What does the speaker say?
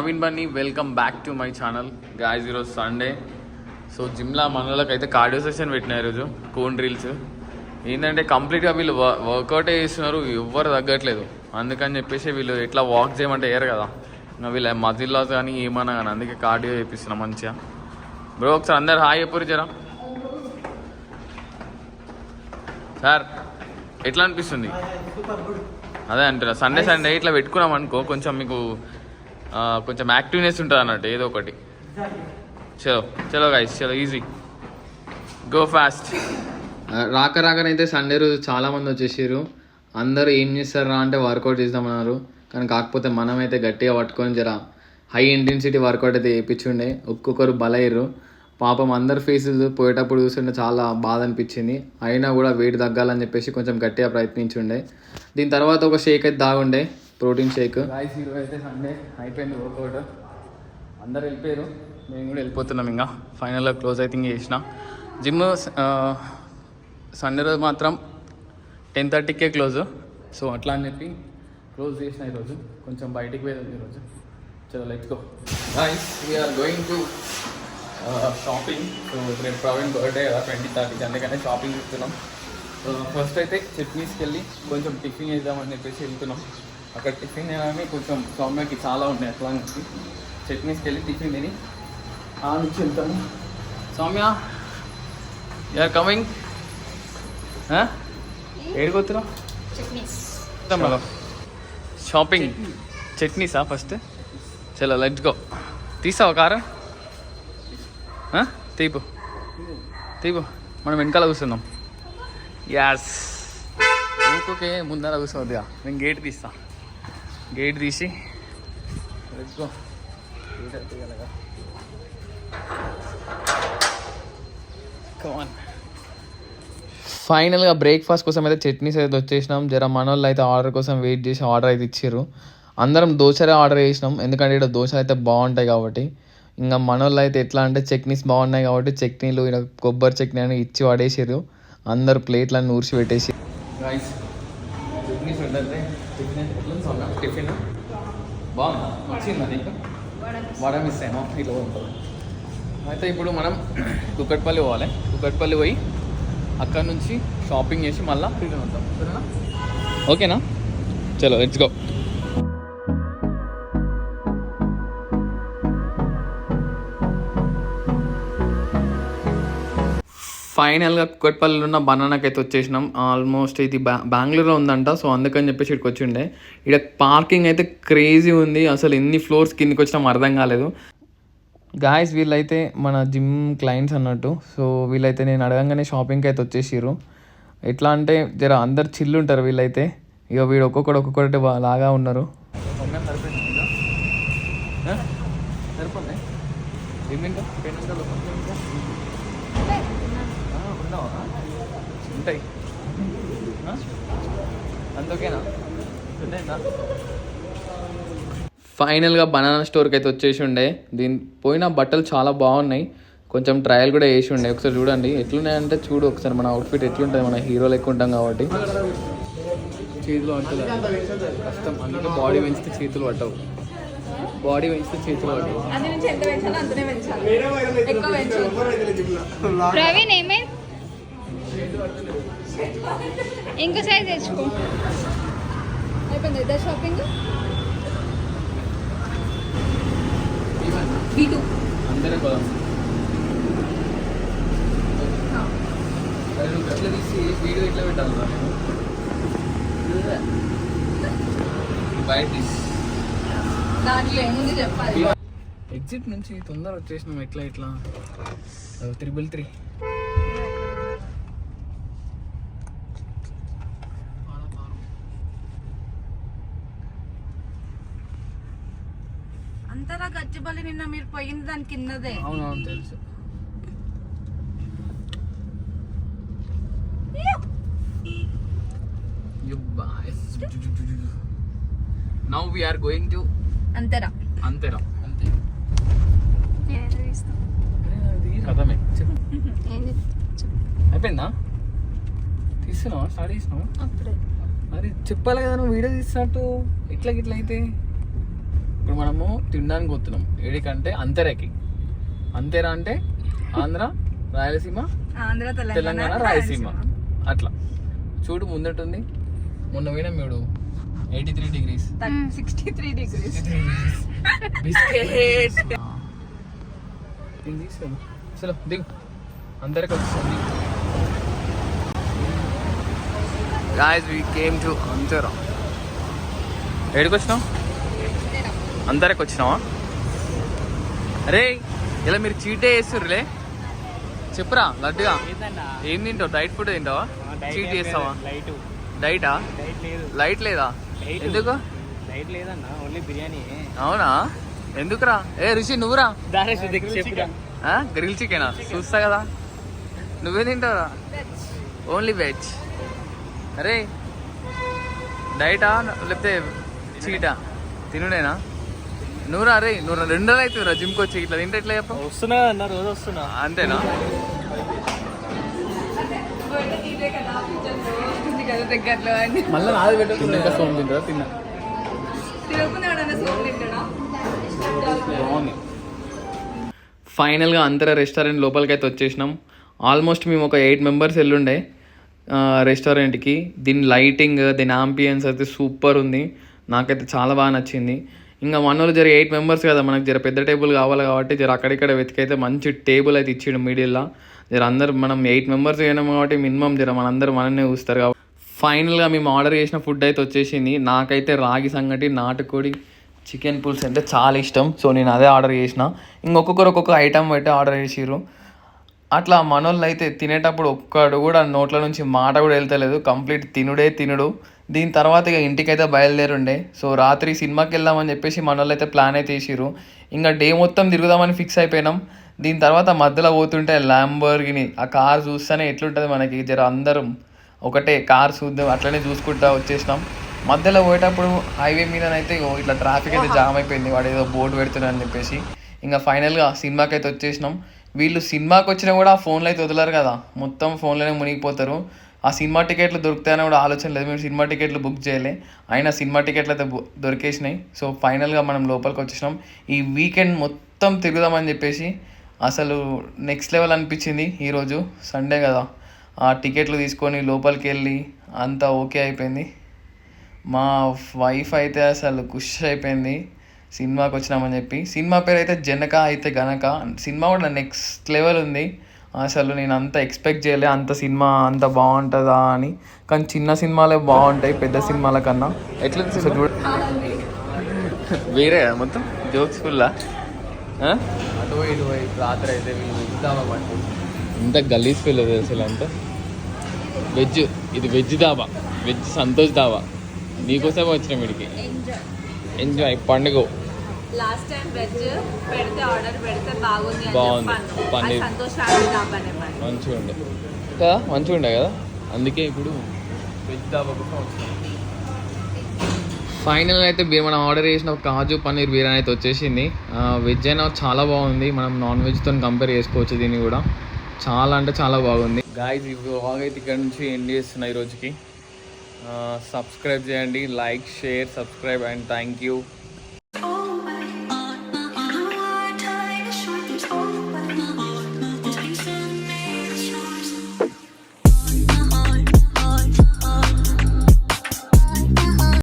Naveen Bunny, welcome back to my channel guys. ఈరోజు Sunday. So జిమ్లో మనోళ్ళకి అయితే కార్డియో సెషన్ పెట్టినారు ఈరోజు. కోన్ డ్రిల్స్ ఏంటంటే కంప్లీట్గా వీళ్ళు వర్కౌటే చేస్తున్నారు, ఎవ్వరు తగ్గట్లేదు. అందుకని చెప్పేసి వీళ్ళు ఎట్లా వాక్ చేయమంటే వేయరు కదా, ఇంకా వీళ్ళ మజిల్ లాస్ కానీ ఏమన్నా కానీ, అందుకే కార్డియో చేపిస్తున్నాం మంచిగా. బ్రో ఒకసారి అందరు హాయ్ చెప్పరు జరా. సార్ ఎట్లా అనిపిస్తుంది? అదే అంటున్నా, సండే సండే ఇట్లా పెట్టుకున్నాం అనుకో కొంచెం మీకు కొంచెం యాక్టివ్నెస్ ఉంటుంది అన్నట్టు, ఏదో ఒకటి. చలో చలో గైస్, చలో ఈజీ, గో ఫాస్ట్. రాకనైతే సండే రోజు చాలామంది వచ్చేసారు. అందరూ ఏం చేస్తారా అంటే వర్కౌట్ చేద్దామన్నారు, కానీ కాకపోతే మనమైతే గట్టిగా పట్టుకొని జర హై ఇంటెన్సిటీ వర్కౌట్ అయితే వేయించుండే. ఒక్కొక్కరు బలయ్యారు పాపం. అందరు ఫేసులు పోయేటప్పుడు చూస్తుంటే చాలా బాధ అనిపించింది. అయినా కూడా వెయిట్ తగ్గాలని చెప్పేసి కొంచెం గట్టిగా ప్రయత్నించుండే. దీని తర్వాత ఒక షేక్ అయితే తాగుండే, ప్రోటీన్ షేక్. గాయ్స్ ఈరోజు అయితే సండే అయిపోయింది వర్కౌట్, అందరు వెళ్ళిపోయారు, మేము కూడా వెళ్ళిపోతున్నాం. ఇంకా ఫైనల్గా క్లోజ్ అయితే చేసిన జిమ్. సండే రోజు మాత్రం 10:30కే క్లోజ్. సో అట్లా అని చెప్పి క్లోజ్ చేసిన ఈరోజు. కొంచెం బయటికి పోయేది ఈరోజు. చలో let's go guys, we're going to shopping. So రేపు ప్రవీణ్ బర్త్డే కదా 20-30, అందుకనే షాపింగ్ చేస్తున్నాం. ఫస్ట్ అయితే చట్నీస్కి వెళ్ళి కొంచెం టిఫిన్ చేద్దామని చెప్పేసి వెళ్తున్నాం. అక్కడ టిఫిన్ తినగానే కొంచెం సౌమ్యకి చాలా ఉన్నాయి, అట్లా నుంచి చట్నీస్కి వెళ్ళి టిఫిన్ తిని ఆ నుంచి వెళ్తాము. Soumya you are coming? ఏడిపోతున్నాం? షాపింగ్ చట్నీసా ఫస్ట్? చలో లెట్స్ గో. తీసావా కారం? తీపు తీపు, మనం వెనకాల కూర్చుందాం. యాస్ ఓకే, ముందర కూర్చోవద్దుగా, నేను గేట్ తీస్తా. గేట్ తీసి లెట్స్ గో. ఫైనల్గా బ్రేక్ఫాస్ట్ కోసం అయితే చట్నీస్ అయితే వచ్చేసినాం. జర మనోళ్ళు అయితే ఆర్డర్ కోసం వెయిట్ చేసి ఆర్డర్ అయితే ఇచ్చారు. అందరం దోశలే ఆర్డర్ చేసినాం, ఎందుకంటే ఇక్కడ దోశలు అయితే బాగుంటాయి కాబట్టి. ఇంకా మనోళ్ళు అయితే ఎట్లా అంటే చట్నీస్ బాగున్నాయి కాబట్టి చట్నీలు ఇలా కొబ్బరి చట్నీ అని ఇచ్చి పడేసారు. అందరు ప్లేట్లన్నీ ఊర్చి పెట్టేసి. చట్నీస్ ఉండాలి. టిఫిన్ బాగుందా? వచ్చిందా నీకు? వడ మిస్ అయినా ఇట్లా ఉంటుంది. అయితే ఇప్పుడు మనం కుక్కట్పల్లి పోవాలి. కుక్కట్పల్లి పోయి అక్కడ నుంచి షాపింగ్ చేసి మళ్ళీ రిటర్న్ వద్దాం, సరేనా? ఓకేనా? చలో లెట్స్ గో. ఫైనల్గా కుక్కట్పల్లిలో ఉన్న బనానాకి అయితే వచ్చేసినాం. ఆల్మోస్ట్ ఇది బెంగళూరులో ఉందంట, సో అందుకని చెప్పేసి ఇక్కడికి వచ్చిండే. ఇక్కడ పార్కింగ్ అయితే క్రేజీ ఉంది, అసలు ఎన్ని ఫ్లోర్స్ కిందకి వచ్చినాం అర్థం కాలేదు. గాయస్ వీళ్ళైతే మన జిమ్ క్లయింట్స్ అన్నట్టు. సో వీళ్ళైతే నేను అడగంగానే షాపింగ్కి అయితే వచ్చేసారు. ఎట్లా అంటే జర అందరు చిల్లు ఉంటారు వీళ్ళైతే. ఇక వీడు ఒక్కొక్కటి లాగా ఉన్నారు. సరిపోండి ఉంటాయి అందుకేనా. ఫైనల్గా బనానా స్టోర్కి అయితే వచ్చేసి ఉండే. దీని పోయిన బట్టలు చాలా బాగున్నాయి, కొంచెం ట్రయల్ కూడా వేసి ఉండే. ఒకసారి చూడండి ఎట్లున్నాయంటే, చూడు ఒకసారి మన అవుట్ఫిట్ ఎట్లుంటుంది, మన హీరోలు ఎక్కువ ఉంటాం కాబట్టి. చేతులు పట్టదు కష్టం, అందుకే బాడీ పెంచితే చేతులు పట్టవు, బాడీ పెంచితే చేతులు పట్టవు. ఇంకో సైజ్ తెచ్చుకో. అయిపోయింది ఇద్దరు షాపింగ్. అందరే పోదాం. నువ్వు గట్ల తీసి వీడియో ఇట్లా పెట్టాలి బయట తీసి. దాంట్లో ఏముంది చెప్పాలి. ఎగ్జిట్ నుంచి తొందర వచ్చేసినాం. ఎట్లా 333. అంతలా గచ్చిబల్లి నిన్న మీరు పోయింది దాని కిందదే. అవునవును తెలుసు. Now we are going to అంతేరా అంతే కథమే. అయిపోయిందా? తీస్తున్నావా? స్టార్ట్ చేసినావా? అప్పుడే మరి చెప్పాలి కదా, నువ్వు వీడియో తీసినట్టు. ఇట్లా అయితే ఇప్పుడు మనము తినడానికి పోతున్నాం ఏడికంటే అంతేరాకి. అంతేరా అంటే ఆంధ్ర, రాయలసీమ, ఆంధ్ర, తెలంగాణ, రాయలసీమ అట్లా. చూడు ముందటుంది. మొన్న పోయినా మీరు 83 degrees 63 degrees బిస్కెట్ చలో దిగు. అందరికి వస్తుంది. Guys, we came to Antara. ఏడికి వచ్చినాం? అందరికి వచ్చినావా? అరే ఇలా మీరు చీటే చేస్తుర్రులే. చెప్పురా లడ్డుగా. ఏం తింటావు? డైట్ ఫుడ్ తింటావా? చీట్ చేస్తావా? డైటా? లైట్ లేదా? ఎందుకు? అవునా? ఎందుకురా? ఏ రుచి నువ్వురా. గ్రిల్ చికెనా? చూస్తా కదా. నువ్వే తింటావురా? Only veg. అరే డైటా లేకపోతే చీటా? తినుడేనా? నువ్వురా. అరే నువ్వు 2 రోజులు అవుతుందిరా జిమ్కి వచ్చి. ఇట్లా తింటే ఎట్లా చెప్పు? వస్తున్నా అన్న, రోజు వస్తున్నా. అంతేనా? దగ్గరలో అని మళ్ళీ నాది పెట్టు. ఇంకా సోమ్ తింటారా? తిన్నా. ఫైనల్గా అంతరా రెస్టారెంట్ లోపలికి అయితే వచ్చేసినాం. ఆల్మోస్ట్ మేము ఒక 8 members వెళ్ళుండే రెస్టారెంట్కి. దీని లైటింగ్, దీని ఆంబియన్స్ అయితే సూపర్ ఉంది. నాకైతే చాలా బాగా నచ్చింది. ఇంకా మనోళ్ళు జర 8 members కదా, మనకు జర పెద్ద టేబుల్ కావాలి కాబట్టి జర అక్కడిక్కడ వెతికైతే మంచి టేబుల్ అయితే ఇచ్చిండు మిడిల్లో. జర అందరు మనం 8 members అయినాం కాబట్టి మినిమం జర మనందరూ మననే చూస్తారు కాబట్టి. ఫైనల్గా మేము ఆర్డర్ చేసిన ఫుడ్ అయితే వచ్చేసింది. నాకైతే రాగి సంగటి, నాటుకోడి, చికెన్ పులుసు అంటే చాలా ఇష్టం. సో నేను అదే ఆర్డర్ చేసిన. ఇంకొకరు ఒక్కొక్క ఐటమ్ పెట్టి ఆర్డర్ చేసిర్రు. అట్లా మనోళ్ళు అయితే తినేటప్పుడు ఒక్కడు కూడా నోట్ల నుంచి మాట కూడా వెళ్తలేదు. కంప్లీట్ తినుడు. దీని తర్వాత ఇక ఇంటికైతే బయలుదేరుండే. సో రాత్రి సినిమాకి వెళ్దామని చెప్పేసి మనోళ్ళు అయితే ప్లాన్ అయితే వేసిర్రు. ఇంకా డే మొత్తం తిరుగుదామని ఫిక్స్ అయిపోయినాం. దీని తర్వాత మధ్యలో పోతుంటే ల్యాంబోర్గిని ఆ కార్ చూస్తేనే ఎట్లుంటుంది మనకి. జర అందరం ఒకటే కార్ చూద్దాం అట్లనే చూసుకుంటా వచ్చేసినాం. మధ్యలో పోయేటప్పుడు హైవే మీదనైతే ఇట్లా ట్రాఫిక్ అయితే జామ్ అయిపోయింది. వాడు ఏదో బోర్డు పెడుతున్నాడు అని చెప్పేసి. ఇంకా ఫైనల్గా సినిమాకి అయితే వచ్చేసినాం. వీళ్ళు సినిమాకి వచ్చినా కూడా ఆ ఫోన్లో అయితే వదలరు కదా, మొత్తం ఫోన్లోనే మునిగిపోతారు. ఆ సినిమా టికెట్లు దొరుకుతాయని కూడా ఆలోచన లేదు. మేము సినిమా టికెట్లు బుక్ చేయలే, అయినా సినిమా టికెట్లు అయితే దొరికేసినాయి. సో ఫైనల్గా మనం లోపలికి వచ్చేసినాం. ఈ వీకెండ్ మొత్తం తిరుగుదామని చెప్పేసి అసలు నెక్స్ట్ లెవెల్ అనిపించింది. ఈరోజు సండే కదా, ఆ టికెట్లు తీసుకొని లోపలికి వెళ్ళి అంతా ఓకే అయిపోయింది. మా వైఫ్ అయితే అసలు ఖుష్ అయిపోయింది సినిమాకి వచ్చినామని చెప్పి. సినిమా పేరు అయితే జనక అయితే గనక. సినిమా కూడా నెక్స్ట్ లెవెల్ ఉంది. అసలు నేను అంత ఎక్స్పెక్ట్ చేయలే అంత సినిమా అంత బాగుంటుందా అని. కానీ చిన్న సినిమాలే బాగుంటాయి పెద్ద సినిమాల కన్నా. ఎట్లా చూడ వేరే మొత్తం జోక్స్ ఫుల్లా. అటు ఇటు రాత్రి అయితే వీళ్ళు ఇద్దామంటే ఇంత గలీజ్ ఫీల్ అవుతుంది అసలు. అంతా వెజ్, ఇది వెజ్ దాబా, వెజ్ సంతోష్ దాబా. నీకోసమే వచ్చిన వీడికి. ఎంజాయ్ పండుగ. లాస్ట్ టైం వెజ్ పెడితే ఆర్డర్ పెడితే బాగుంది, పన్నీర్ మంచిగా ఉండే కదా, మంచిగా ఉండే కదా. అందుకే ఇప్పుడు వెజ్ దాబా కోసం వచ్చినాం. ఫైనల్ అయితే మనం ఆర్డర్ చేసిన కాజు పన్నీర్ బిర్యానీ అయితే వచ్చేసింది. వెజ్ అయినా చాలా బాగుంది. మనం నాన్ వెజ్తో కంపేర్ చేసుకోవచ్చు దీన్ని కూడా. చాలా అంటే చాలా బాగుంది. గాయ్స్ ఈ వ్లాగ్ అయితే ఇక్కడ నుంచి ఎండ్ చేస్తున్నా ఈరోజుకి. సబ్స్క్రైబ్ చేయండి, like, share, subscribe and thank you.